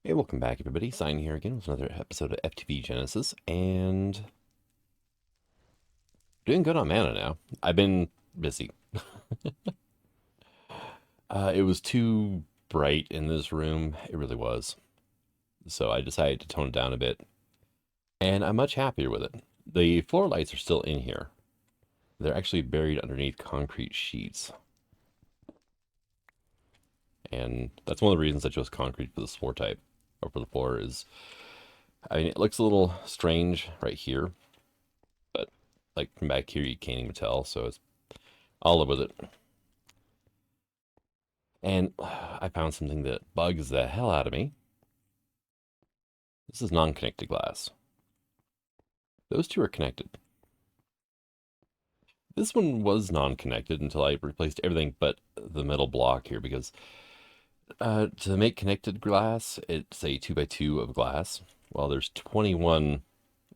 Hey, welcome back, everybody. Sign here again with another episode of FTB Genesis, and doing good on mana now. I've been busy. It was too bright in this room. It really was. So I decided to tone it down a bit, and I'm much happier with it. The floor lights are still in here. They're actually buried underneath concrete sheets. And that's one of the reasons I chose concrete for this floor type, or for the floor is, I mean, it looks a little strange right here, but like from back here you can't even tell, so I'll live with it. And I found something that bugs the hell out of me. This is non-connected glass. Those two are connected. This one was non-connected until I replaced everything but the metal block here, because to make connected glass, it's a 2x2 of glass. Well, there's 21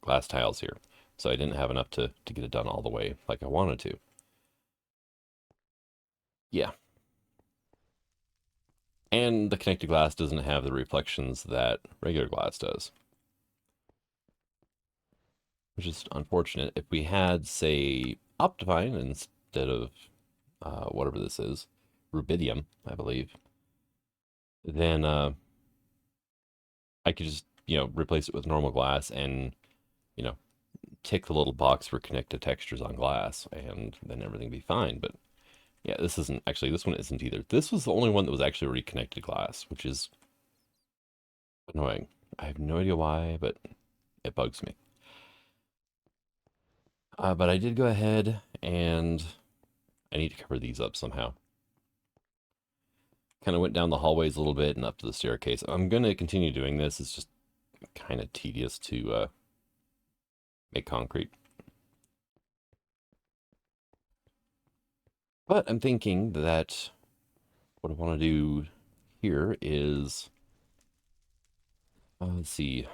glass tiles here, so I didn't have enough to get it done all the way like I wanted to. Yeah. And the connected glass doesn't have the reflections that regular glass does, which is unfortunate. If we had, say, Optifine instead of whatever this is, rubidium, I believe, then I could just, replace it with normal glass and, you know, tick the little box for connected textures on glass, and then everything be fine. But yeah, this one isn't either. This was the only one that was actually reconnected glass, which is annoying. I have no idea why, but it bugs me. But I did go ahead and I need to cover these up somehow. Kind of went down the hallways a little bit and up to the staircase. I'm going to continue doing this. It's just kind of tedious to make concrete. But I'm thinking that what I want to do here is, let's see,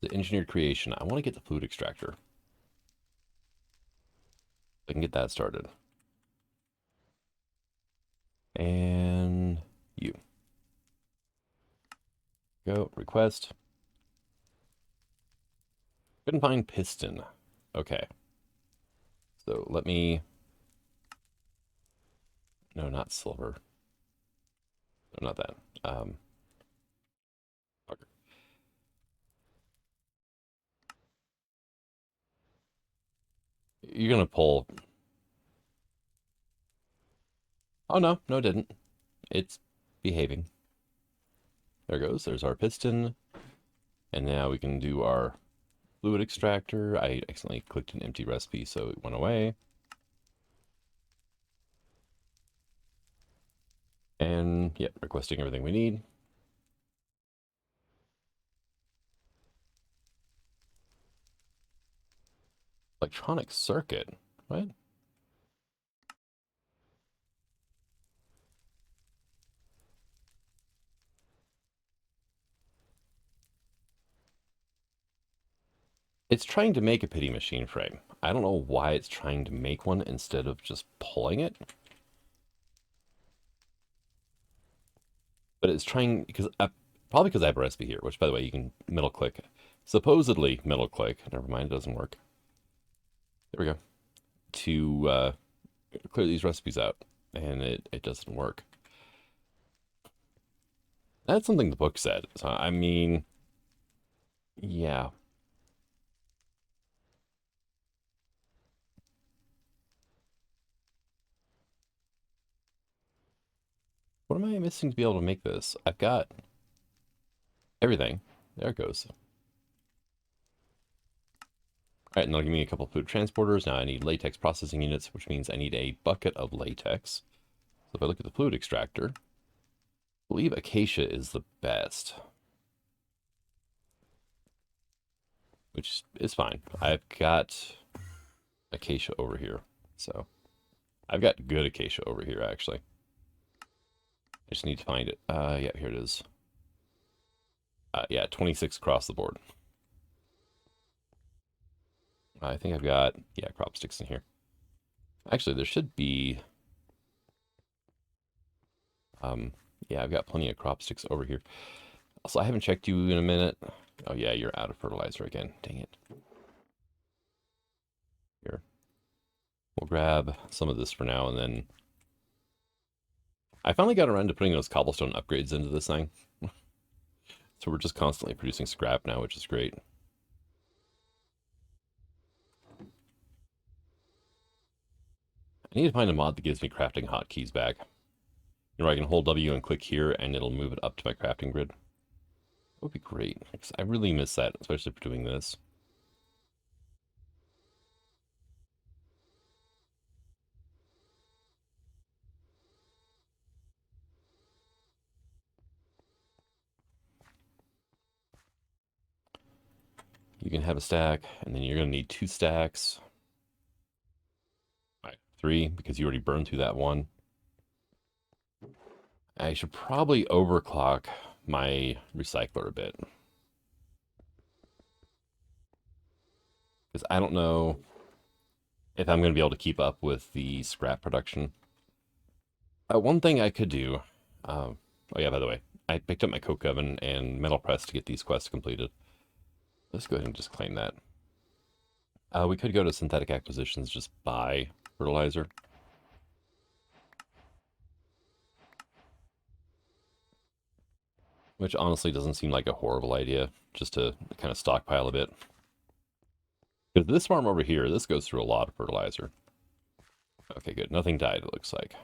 the engineered creation. I want to get the fluid extractor. I can get that started. And you. Go, request. Couldn't find piston. Okay. So let me, no, not silver. No, not that. Okay. You're gonna pull. Oh no, no, it didn't. It's behaving. There goes. There's our piston. And now we can do our fluid extractor. I accidentally clicked an empty recipe, so it went away. And yeah, requesting everything we need. Electronic circuit. What? It's trying to make a pity machine frame. I don't know why it's trying to make one instead of just pulling it. But it's trying, because probably because I have a recipe here, which by the way, you can middle click. Supposedly middle click. Never mind, it doesn't work. There we go. To clear these recipes out, and it doesn't work. That's something the book said. So, I mean, yeah. What am I missing to be able to make this? I've got everything. There it goes. All right, and they'll give me a couple of food transporters. Now I need latex processing units, which means I need a bucket of latex. So if I look at the fluid extractor, I believe acacia is the best, which is fine. I've got acacia over here. So I've got good acacia over here, actually. I just need to find it. Yeah, here it is. Yeah, 26 across the board. I think I've got, yeah, crop sticks in here. Actually, there should be, Yeah, I've got plenty of crop sticks over here. Also, I haven't checked you in a minute. Oh yeah, you're out of fertilizer again. Dang it. Here. We'll grab some of this for now, and then... I finally got around to putting those cobblestone upgrades into this thing. So we're just constantly producing scrap now, which is great. I need to find a mod that gives me crafting hotkeys back. You know, I can hold W and click here, and it'll move it up to my crafting grid. That would be great. I really miss that, especially for doing this. You can have a stack, and then you're going to need 2 stacks. All right, 3, because you already burned through that one. I should probably overclock my recycler a bit. Because I don't know if I'm going to be able to keep up with the scrap production. One thing I could do... oh yeah, by the way, I picked up my coke oven and metal press to get these quests completed. Let's go ahead and just claim that. We could go to synthetic acquisitions, just buy fertilizer. Which honestly doesn't seem like a horrible idea, just to kind of stockpile a bit. Because this farm over here, this goes through a lot of fertilizer. Okay, good. Nothing died, it looks like.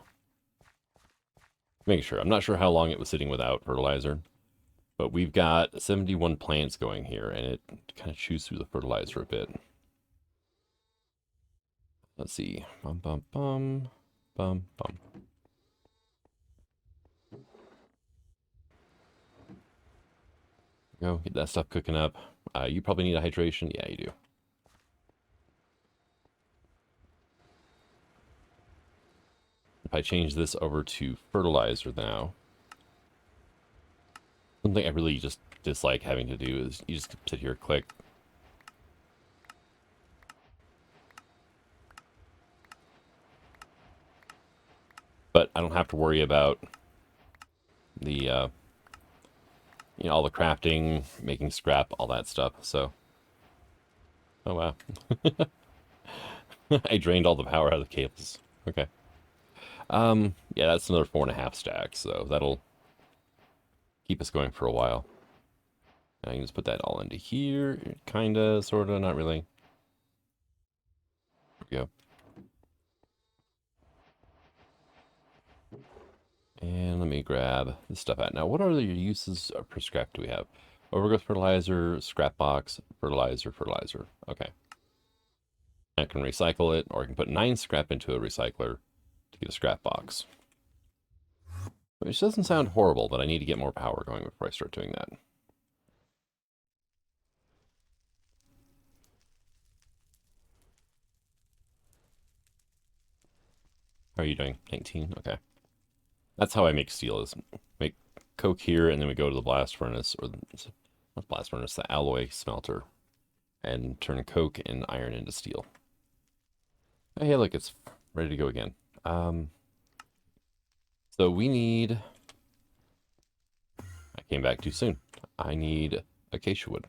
Make sure. I'm not sure how long it was sitting without fertilizer. But we've got 71 plants going here, and it kind of chews through the fertilizer a bit. Let's see. Bum, bum, bum. Bum, bum. Go, get that stuff cooking up. You probably need a hydration. Yeah, you do. If I change this over to fertilizer now, something I really just dislike having to do is you just sit here, click. But I don't have to worry about the, you know, all the crafting, making scrap, all that stuff, so. Oh, wow. I drained all the power out of the cables. Okay. Yeah, that's another 4.5 stacks, so that'll keep us going for a while. Now you can just put that all into here, kinda, sorta, not really. There we go. And let me grab this stuff out. Now, what other uses per scrap do we have? Overgrowth fertilizer, scrap box, fertilizer, fertilizer. Okay. I can recycle it, or I can put 9 scrap into a recycler to get a scrap box. Which doesn't sound horrible, but I need to get more power going before I start doing that. How are you doing? 19? Okay. That's how I make steel, is make coke here, and then we go to the blast furnace, or not blast furnace, the alloy smelter, and turn coke and iron into steel. Oh, hey, look, it's ready to go again. So we need... I came back too soon. I need acacia wood.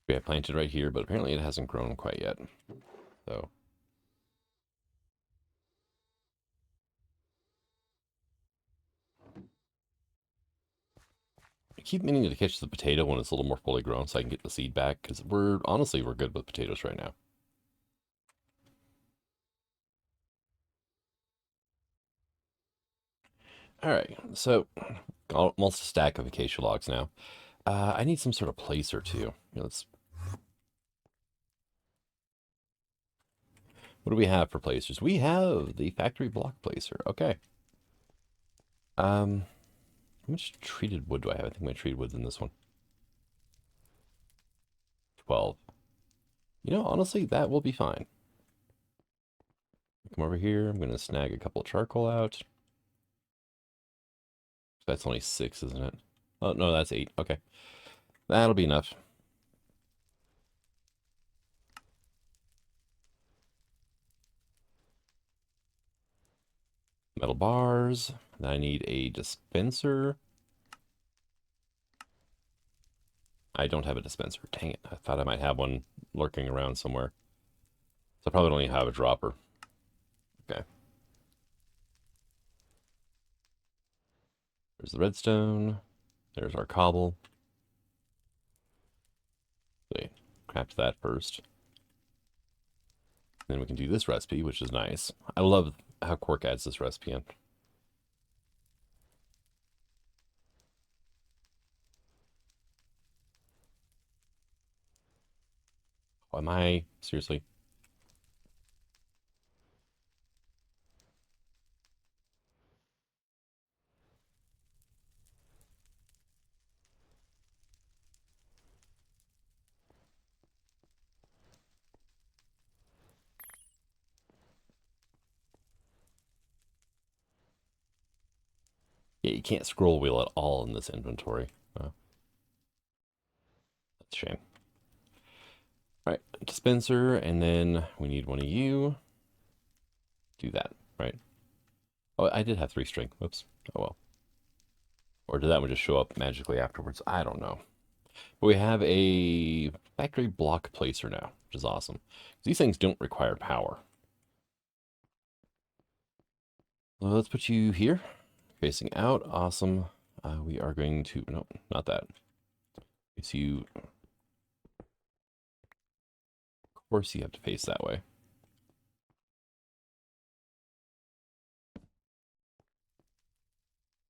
We have planted right here, but apparently it hasn't grown quite yet. So... I keep meaning to catch the potato when it's a little more fully grown so I can get the seed back, because honestly, we're good with potatoes right now. Alright, so almost a stack of acacia logs now. I need some sort of place or two. Let's... What do we have for placers? We have the factory block placer. Okay. How much treated wood do I have? I think my treated wood's in this one. 12. You know, honestly, that will be fine. Come over here. I'm going to snag a couple of charcoal out. That's only 6, isn't it? Oh, no, that's 8. Okay. That'll be enough. Metal bars. Then I need a dispenser. I don't have a dispenser. Dang it. I thought I might have one lurking around somewhere. So I probably don't even have a dropper. Okay. There's the redstone. There's our cobble. Okay. Craft that first. Then we can do this recipe, which is nice. I love how Quark adds this recipe in. Oh, am I? Seriously? Yeah, you can't scroll wheel at all in this inventory. Oh, that's a shame. All right, dispenser, and then we need one of you. Do that, right? Oh, I did have 3 string. Whoops. Oh well. Or did that one just show up magically afterwards? I don't know. But we have a factory block placer now, which is awesome. These things don't require power. Well, let's put you here, facing out. Awesome. We are going to, no, not that. It's you. Of course you have to face that way.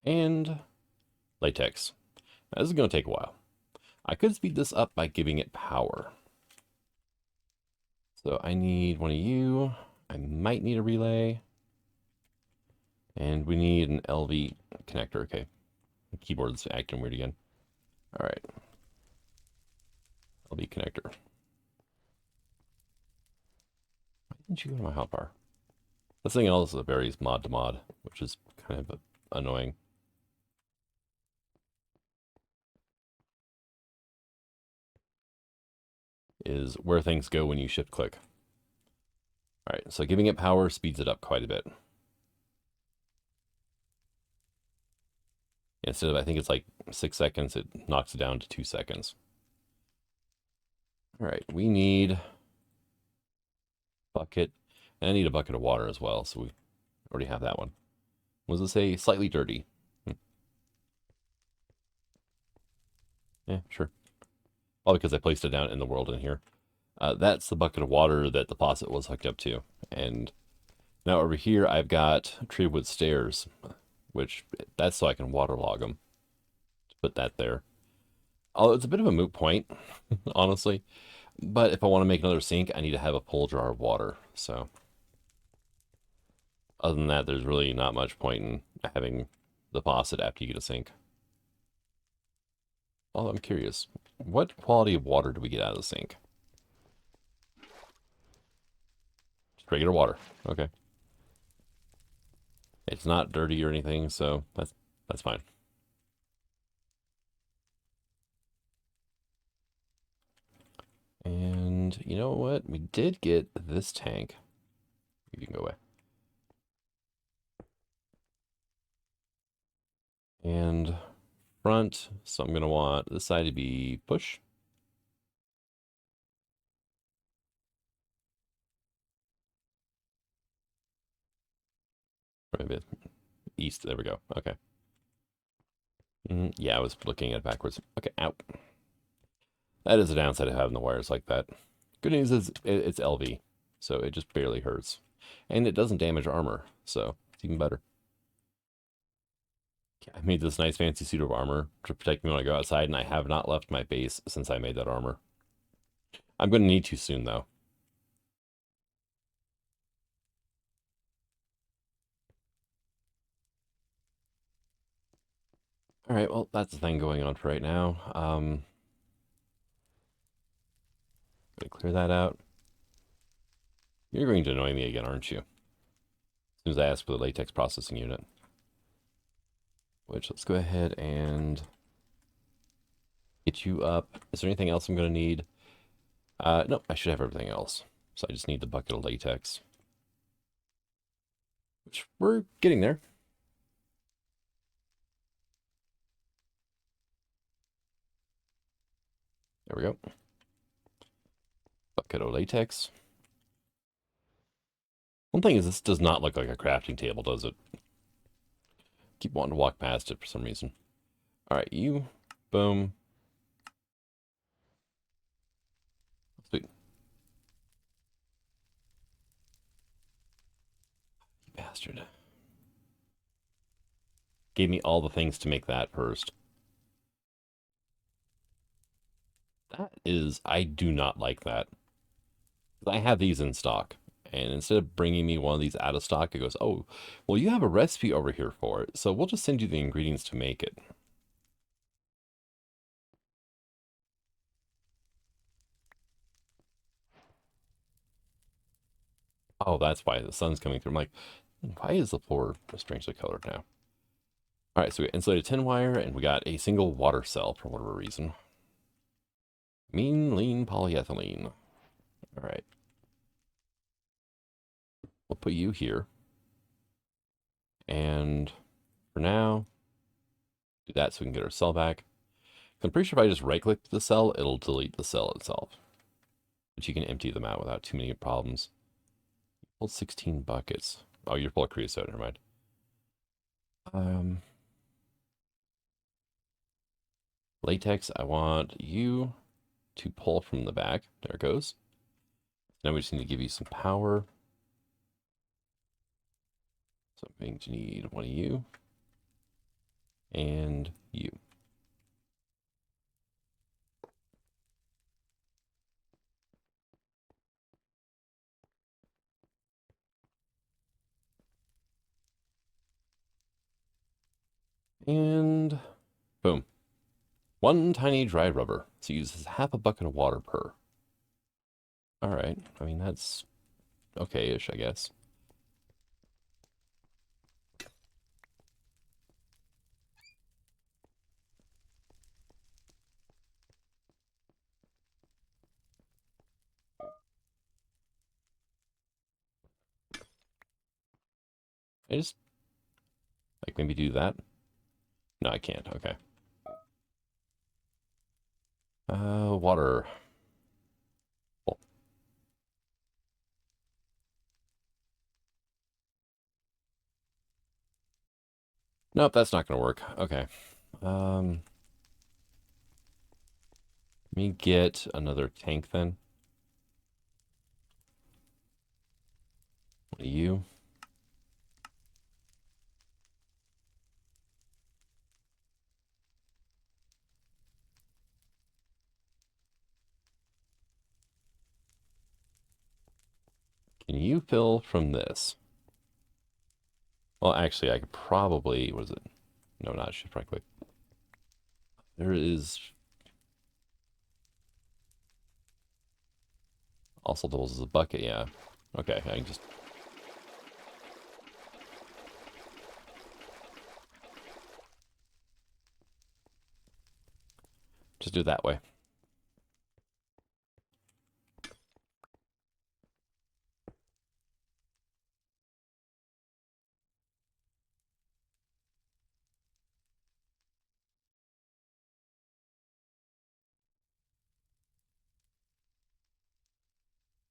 And latex. Now, this is going to take a while. I could speed this up by giving it power. So I need one of you. I might need a relay. And we need an LV connector. Okay. The keyboard's acting weird again. All right. LV connector. Why didn't you go to my hotbar? This thing also varies mod to mod, which is kind of annoying. Is where things go when you shift click. All right, so giving it power speeds it up quite a bit. Instead of, I think it's like 6 seconds, it knocks it down to 2 seconds. All right, we need bucket, and I need a bucket of water as well, so we already have that one. Was this a slightly dirty? Yeah, sure. All because I placed it down in the world in here. That's the bucket of water that the faucet was hooked up to. And now over here, I've got treewood stairs, which that's so I can waterlog them. Put that there. Although it's a bit of a moot point, honestly. But if I want to make another sink, I need to have a full jar of water. So other than that, there's really not much point in having the faucet after you get a sink. Although I'm curious, what quality of water do we get out of the sink? Just regular water. Okay. It's not dirty or anything, so that's fine. And you know what? We did get this tank. You can go away. And front, so I'm going to want this side to be push. Right a bit east. There we go. Okay. Yeah, I was looking at it backwards. Okay, out. That is a downside of having the wires like that. Good news is it's LV, so it just barely hurts. And it doesn't damage armor, so it's even better. I made this nice fancy suit of armor to protect me when I go outside, and I have not left my base since I made that armor. I'm going to need to soon, though. All right, well, that's the thing going on for right now. Gonna clear that out. You're going to annoy me again, aren't you? As soon as I ask for the latex processing unit. Which, let's go ahead and get you up. Is there anything else I'm going to need? No, I should have everything else. So I just need the bucket of latex. which we're getting there. There we go. Bucket of latex. One thing is, this does not look like a crafting table, does it? Keep wanting to walk past it for some reason. All right, you. Boom. Sweet. You bastard. Gave me all the things to make that first. That is, I do not like that. I have these in stock. And instead of bringing me one of these out of stock, it goes, oh, well, you have a recipe over here for it. So we'll just send you the ingredients to make it. Oh, that's why the sun's coming through. I'm like, why is the floor strangely colored now? All right, so we got insulated tin wire, and we got a single water cell for whatever reason. Mean lean polyethylene. All right. We'll put you here. And for now, do that so we can get our cell back. I'm pretty sure if I just right-click the cell, it'll delete the cell itself. But you can empty them out without too many problems. Hold 16 buckets. Oh, you're full of creosote, never mind. Latex, I want you to pull from the back. There it goes. Now we just need to give you some power. So I'm going to need one of you. And you. And boom. One tiny dry rubber. So it uses half a bucket of water per. All right. I mean, that's okay-ish, I guess. I just, like, maybe do that. No, I can't. Okay. Water. Cool. Nope, that's not going to work. Okay. Let me get another tank then. What are you? Can you fill from this? Well, actually, I could probably, what is it? No, not shift right click. There is also doubles as a bucket, yeah. Okay, I can just do it that way.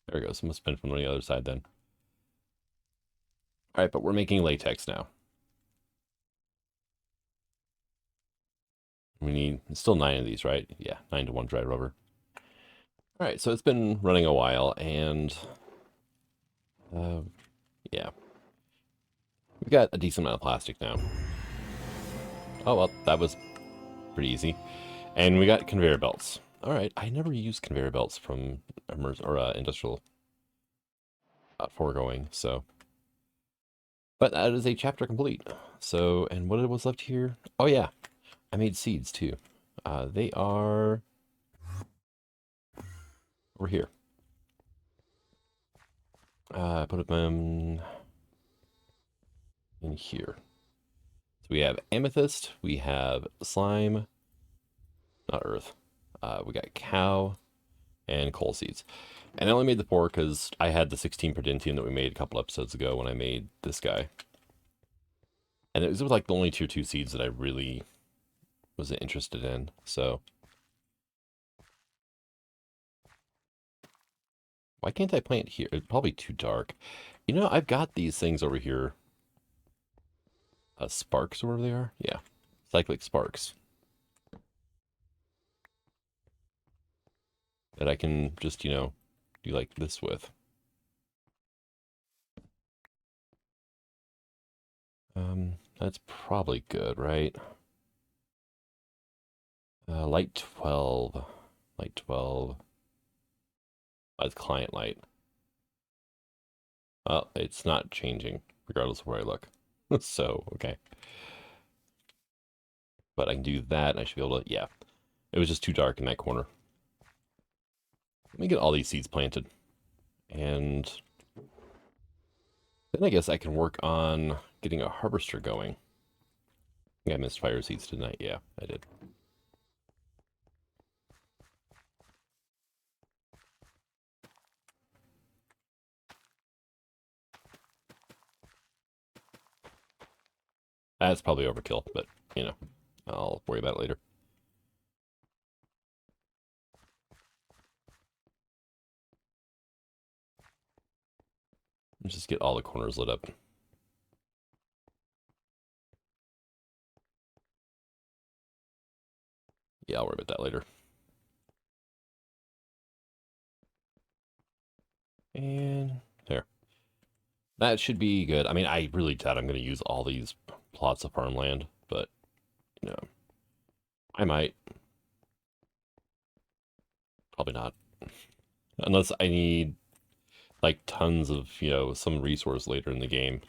There we go. So must spin from the other side then. All right, but we're making latex now. We need still 9 of these, right? Yeah, 9 to 1 dry rubber. All right, so it's been running a while, and yeah, we've got a decent amount of plastic now. Oh well, that was pretty easy. And we got conveyor belts. All right, I never used conveyor belts from industrial foregoing, so. But that is a chapter complete. So, and what was left here? Oh yeah, I made seeds too. They are over here. I put them in here. So we have amethyst, we have slime, not earth. We got cow, and coal seeds. And I only made the 4 because I had the 16 Prudentium that we made a couple episodes ago when I made this guy. And it was like the only tier 2 seeds that I really was interested in. So why can't I plant here? It's probably too dark. You know, I've got these things over here. Sparks, or whatever they are. Yeah, cyclic sparks. That I can just, you know, do like this with. That's probably good, right? Light 12. Light 12. That's client light. Oh, it's not changing, regardless of where I look. So, okay. But I can do that, and I should be able to, yeah. It was just too dark in that corner. Let me get all these seeds planted. And then I guess I can work on getting a harvester going. I think I missed fire seeds tonight. Yeah, I did. That's probably overkill, but, you know, I'll worry about it later. Let's just get all the corners lit up. Yeah, I'll worry about that later. And there. That should be good. I mean, I really doubt I'm going to use all these plots of farmland, but, you know, I might. Probably not. Unless I need, like, tons of, you know, some resource later in the game.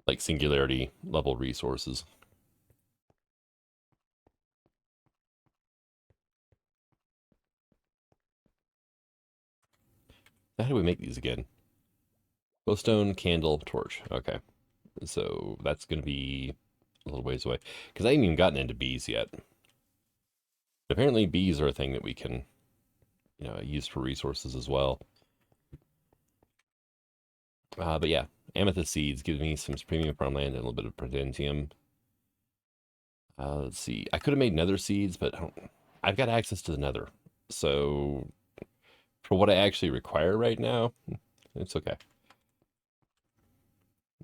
Like singularity level resources. How do we make these again? Glowstone, candle, torch. Okay. So that's going to be a little ways away. Because I haven't even gotten into bees yet. Apparently bees are a thing that we can, you know, use for resources as well. But yeah, amethyst seeds gives me some premium farmland and a little bit of prudentium. Let's see. I could have made nether seeds, but I've got access to the nether. So for what I actually require right now, it's okay.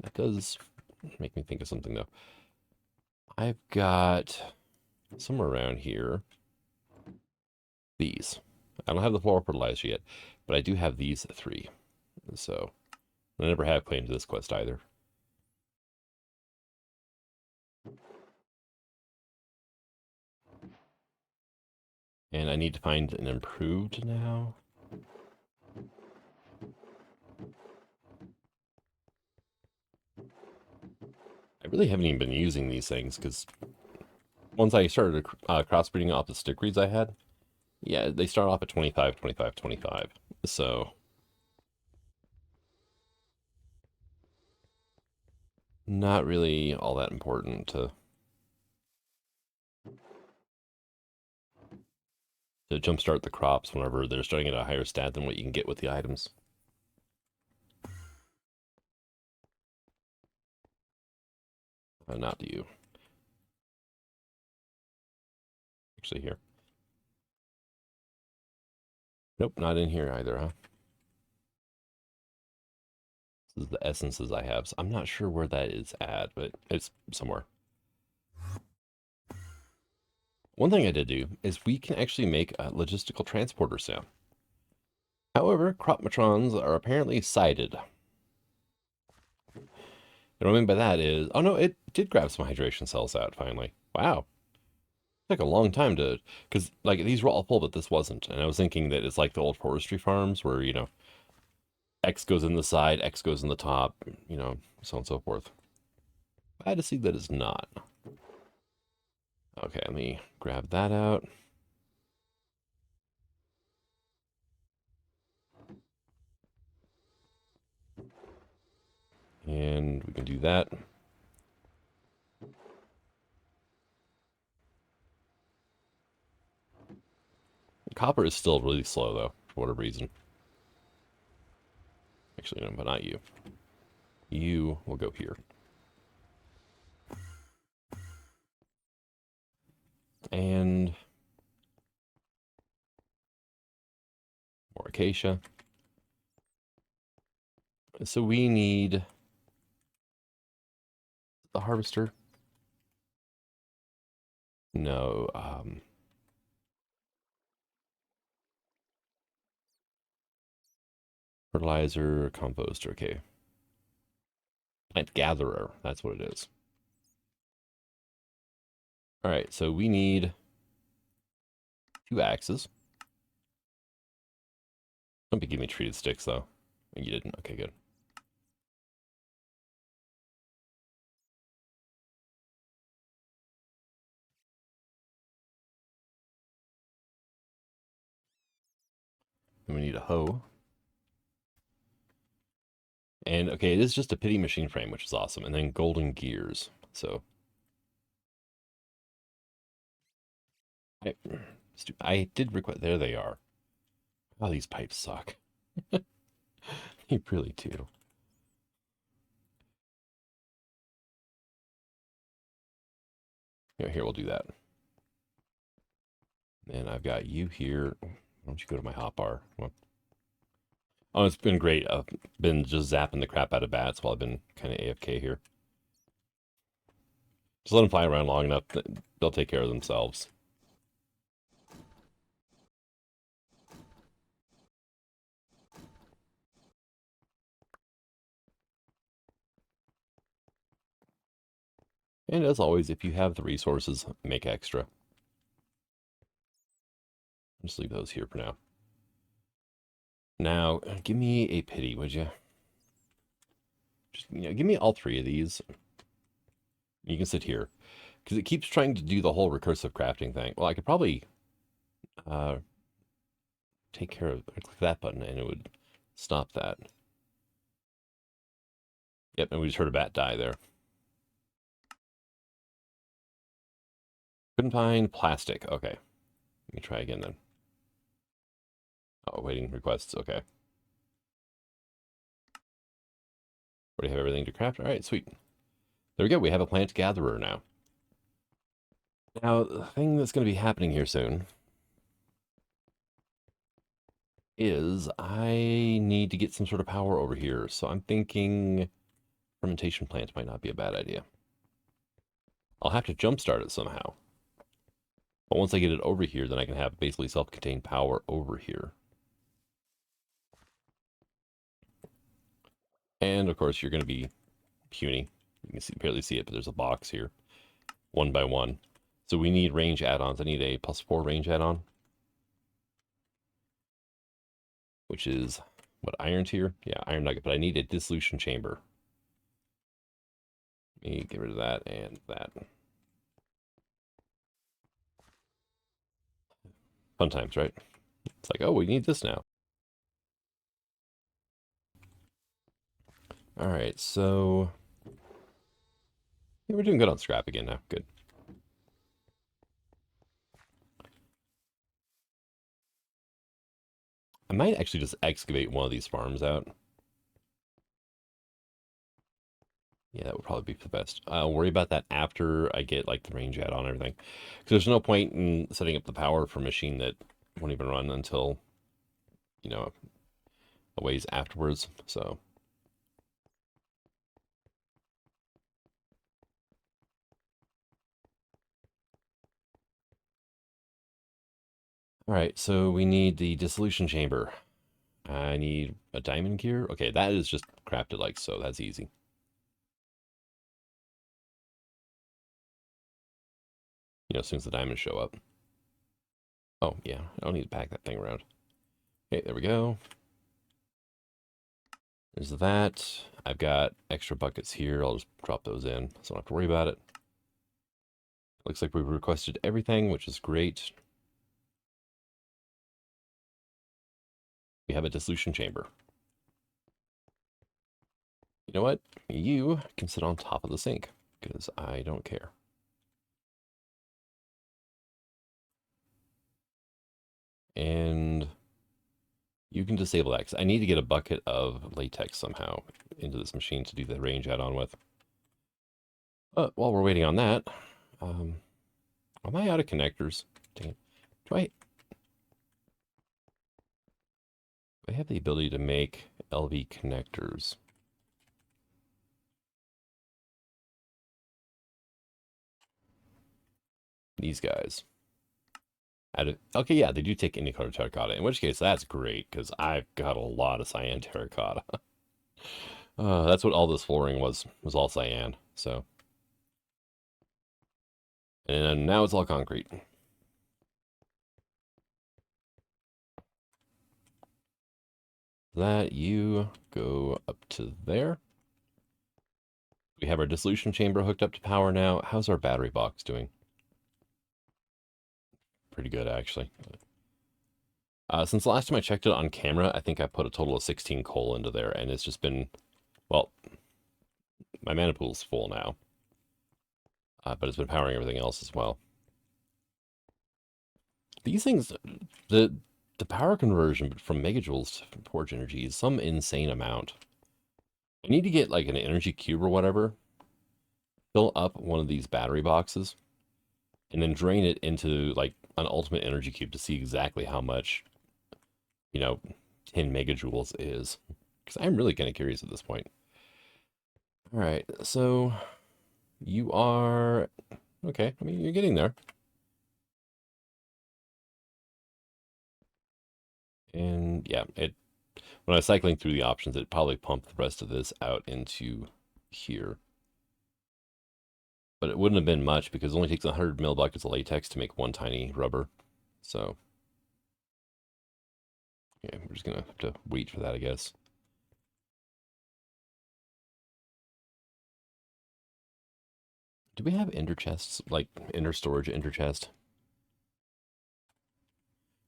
That does make me think of something, though. I've got somewhere around here these. I don't have the floral fertilizer yet, but I do have these 3. So I never have claimed to this quest either. And I need to find an improved now. I really haven't even been using these things because once I started crossbreeding off the stickweeds I had, yeah, they start off at 25, 25, 25. So not really all that important to jumpstart the crops whenever they're starting at a higher stat than what you can get with the items. Not you. Actually, here. Nope, not in here either, huh? This is the essences I have. So I'm not sure where that is at, but it's somewhere. One thing I did do is we can actually make logistical transporters now. However, crop matrons are apparently sighted. And what I mean by that is, oh no, it did grab some hydration cells out finally. Wow. It took a long time to, because like these were all full, but this wasn't. And I was thinking that it's like the old forestry farms where, you know, X goes in the side, X goes in the top, you know, so on and so forth. I had to see that it's not. Okay, let me grab that out. And we can do that. copper is still really slow, though, for whatever reason. Actually, no, but not you. You will go here. And more acacia. So we need the harvester. No, fertilizer, composter, okay. Plant gatherer, that's what it is. All right, so we need 2 axes. Don't be giving me treated sticks, though. You didn't. Okay, good. And we need a hoe. And, okay, it is just a pity machine frame, which is awesome. And then golden gears. So, I did request. There they are. Oh, these pipes suck. They really do. Here, we'll do that. And I've got you here. Why don't you go to my hotbar? Oh, it's been great. I've been just zapping the crap out of bats while I've been kind of AFK here. Just let them fly around long enough. They'll take care of themselves. And as always, if you have the resources, make extra. Just leave those here for now. Now, give me a pity, would you? Just, give me all 3 of these. You can sit here. Because it keeps trying to do the whole recursive crafting thing. Well, I could probably take care of... click that button and it would stop that. Yep, and we just heard a bat die there. Couldn't find plastic. Okay. Let me try again then. Oh, waiting requests. Okay. Already have everything to craft. All right, sweet. There we go. We have a plant gatherer now. Now, the thing that's going to be happening here soon is I need to get some sort of power over here. So I'm thinking fermentation plant might not be a bad idea. I'll have to jumpstart it somehow. But once I get it over here, then I can have basically self-contained power over here. And of course, you're going to be puny. You can barely see it, but there's a box here, 1 by 1. So we need range add-ons. I need a +4 range add-on, which is what, iron tier? Yeah, iron nugget. But I need a dissolution chamber. Let me get rid of that and that. Fun times, right? It's like, oh, we need this now. All right, so yeah, we're doing good on scrap again now. Good. I might actually just excavate one of these farms out. Yeah, that would probably be the best. I'll worry about that after I get like the range add on everything. Because there's no point in setting up the power for a machine that won't even run until, a ways afterwards. So. All right, so we need the dissolution chamber. I need a diamond gear. Okay, that is just crafted like so. That's easy. As soon as the diamonds show up. Oh, yeah, I don't need to pack that thing around. Okay, there we go. There's that. I've got extra buckets here. I'll just drop those in, so I don't have to worry about it. Looks like we've requested everything, which is great. We have a dissolution chamber. You know what? You can sit on top of the sink, because I don't care. And you can disable that, because I need to get a bucket of latex somehow into this machine to do the range add-on with. But while we're waiting on that, am I out of connectors? Dang it. Do I have the ability to make LV connectors? These guys. Okay, yeah, they do take any color terracotta, in which case that's great, because I've got a lot of cyan terracotta. That's what all this flooring was all cyan, so. And now it's all concrete. That you go up to there. We have our dissolution chamber hooked up to power now. How's our battery box doing? Pretty good, actually. Since the last time I checked it on camera, I think I put a total of 16 coal into there, and it's just been, well, my mana pool's full now. But it's been powering everything else as well. These things, the power conversion from megajoules to forge energy is some insane amount. I need to get like an energy cube or whatever, fill up one of these battery boxes, and then drain it into like an ultimate energy cube to see exactly how much, 10 megajoules is. Because I'm really kind of curious at this point. All right, so you are, okay, I mean, you're getting there. And yeah, when I was cycling through the options, it probably pumped the rest of this out into here. But it wouldn't have been much because it only takes 100 mil buckets of latex to make one tiny rubber. So, yeah, we're just going to have to wait for that, I guess. Do we have ender chests, like ender storage ender chest?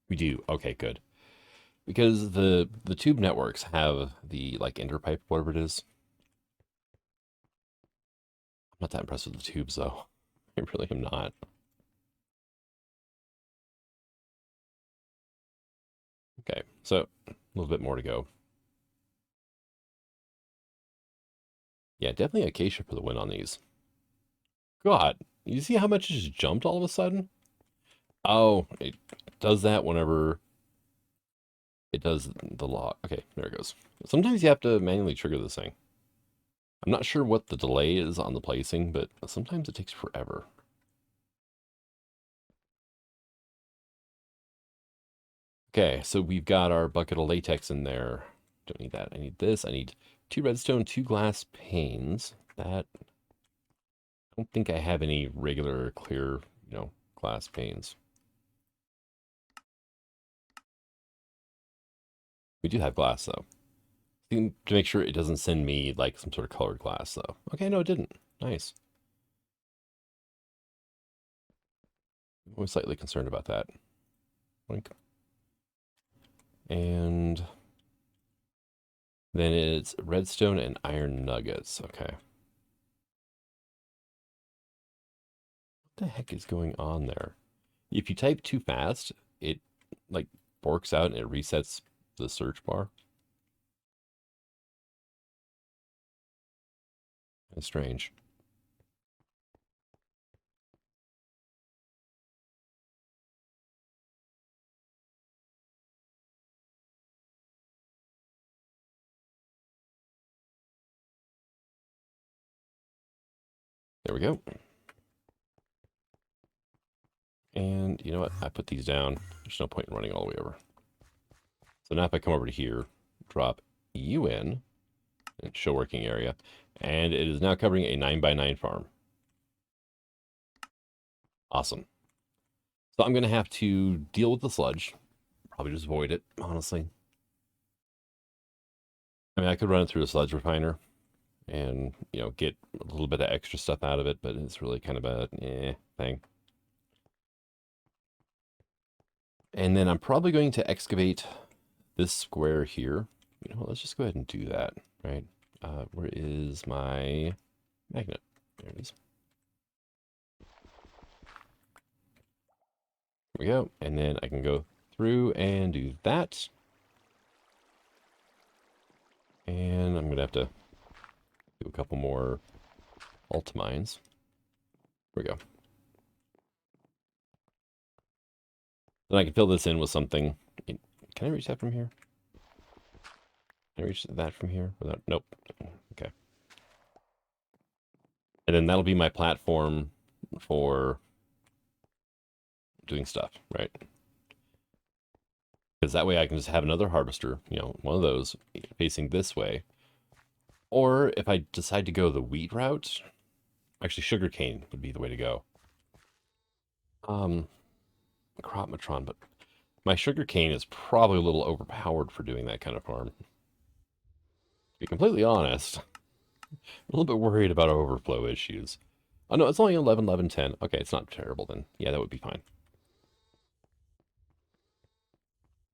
We do. Okay, good. Because the tube networks have the like ender pipe, whatever it is. I'm not that impressed with the tubes though. I really am not. Okay, so a little bit more to go. Yeah, definitely acacia for the win on these. God, you see how much it just jumped all of a sudden? Oh, it does that whenever it does the log. Okay, there it goes. Sometimes you have to manually trigger this thing. I'm not sure what the delay is on the placing, but sometimes it takes forever. Okay, so we've got our bucket of latex in there. Don't need that. I need this. I need 2 redstone, 2 glass panes. That, I don't think I have any regular clear, glass panes. We do have glass though. To make sure it doesn't send me like some sort of colored glass though. Okay, no, it didn't. Nice. I was slightly concerned about that. Blink. And then it's redstone and iron nuggets. Okay. What the heck is going on there? If you type too fast, it like forks out and it resets the search bar. It's strange. There we go. And you know what? I put these down. There's no point in running all the way over. So now if I come over to here, drop you in, and show working area, and it is now covering a 9x9 farm. Awesome. So I'm going to have to deal with the sludge. Probably just void it, honestly. I mean, I could run it through a sludge refiner and, get a little bit of extra stuff out of it, but it's really kind of a thing. And then I'm probably going to excavate this square here. Let's just go ahead and do that, right? Where is my magnet? There it is. There we go. And then I can go through and do that. And I'm going to have to do a couple more alt mines. There we go. Then I can fill this in with something. Can I reach that from here? Can I reach that from here? Without, nope. Okay. And then that'll be my platform for doing stuff, right? Because that way I can just have another harvester, you know, one of those facing this way. Or if I decide to go the wheat route, actually sugarcane would be the way to go. Crop matron, but my sugarcane is probably a little overpowered for doing that kind of farm. To be completely honest, I'm a little bit worried about overflow issues. Oh no, it's only 11, 11, 10. Okay, it's not terrible then. Yeah, that would be fine.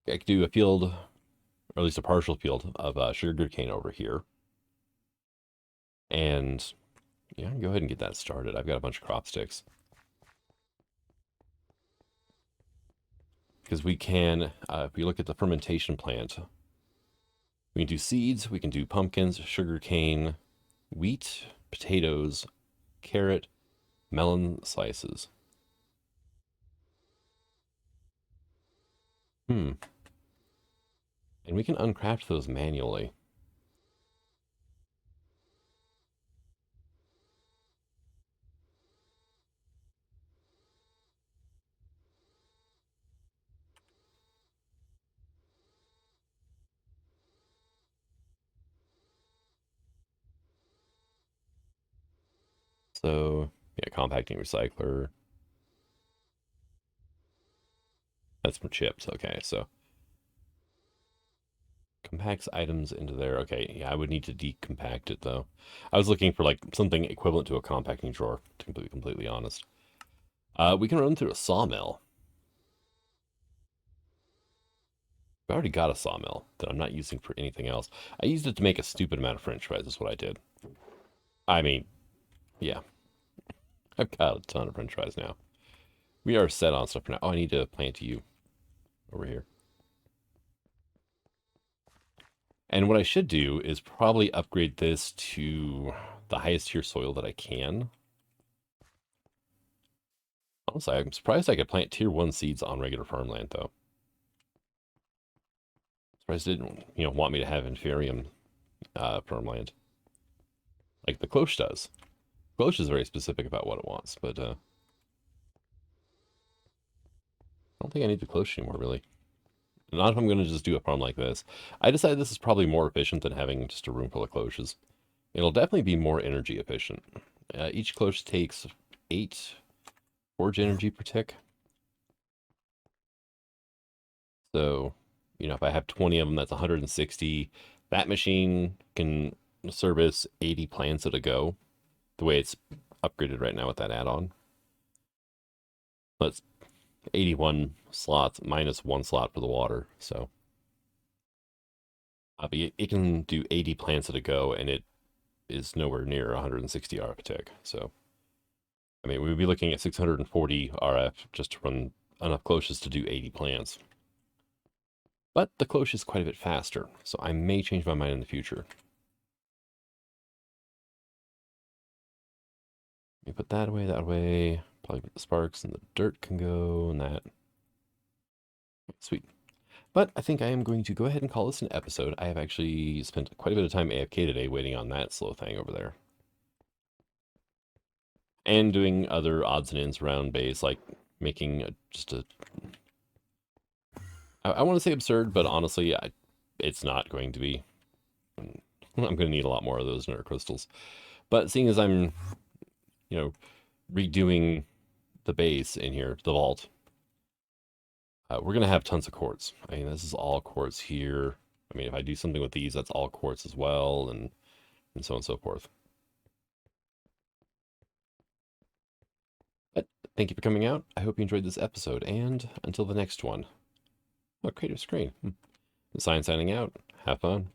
I could do a field, or at least a partial field of sugarcane over here. And yeah, go ahead and get that started. I've got a bunch of crop sticks. Because we can, if we look at the fermentation plant, we can do seeds, we can do pumpkins, sugarcane, wheat, potatoes, carrot, melon slices. And we can uncraft those manually. So, yeah, compacting recycler. That's from chips. Okay, so compacts items into there. Okay, yeah, I would need to decompact it though. I was looking for like something equivalent to a compacting drawer, to be completely honest. We can run through a sawmill. I already got a sawmill that I'm not using for anything else. I used it to make a stupid amount of French fries, is what I did. I mean, yeah, I've got a ton of French fries now. We are set on stuff for now. Oh, I need to plant you over here. And what I should do is probably upgrade this to the highest tier soil that I can. Honestly, I'm surprised I could plant tier 1 seeds on regular farmland, though. Surprised it didn't, want me to have inferium farmland. Like the cloche does. Cloche is very specific about what it wants, but I don't think I need the cloche anymore, really. Not if I'm going to just do a farm like this. I decided this is probably more efficient than having just a room full of cloches. It'll definitely be more energy efficient. Each cloche takes 8 forge energy per tick. So, if I have 20 of them, that's 160. That machine can service 80 plants at a go, the way it's upgraded right now with that add-on. That's 81 slots minus 1 slot for the water, so. But it can do 80 plants at a go, and it is nowhere near 160 RF a tick, so. I mean, we would be looking at 640 RF just to run enough cloches to do 80 plants. But the cloche is quite a bit faster, so I may change my mind in the future. Let me put that away, that way. Probably put the sparks and the dirt can go, and that. Sweet. But I think I am going to go ahead and call this an episode. I have actually spent quite a bit of time AFK today waiting on that slow thing over there. And doing other odds and ends around base, like making just a... I want to say absurd, but honestly, it's not going to be. I'm going to need a lot more of those nerd crystals. But seeing as I'm, redoing the base in here, the vault, we're going to have tons of quartz. I mean, this is all quartz here. I mean, if I do something with these, that's all quartz as well, and so on and so forth. But thank you for coming out. I hope you enjoyed this episode, and until the next one. Oh, creative screen. The sign signing out. Have fun.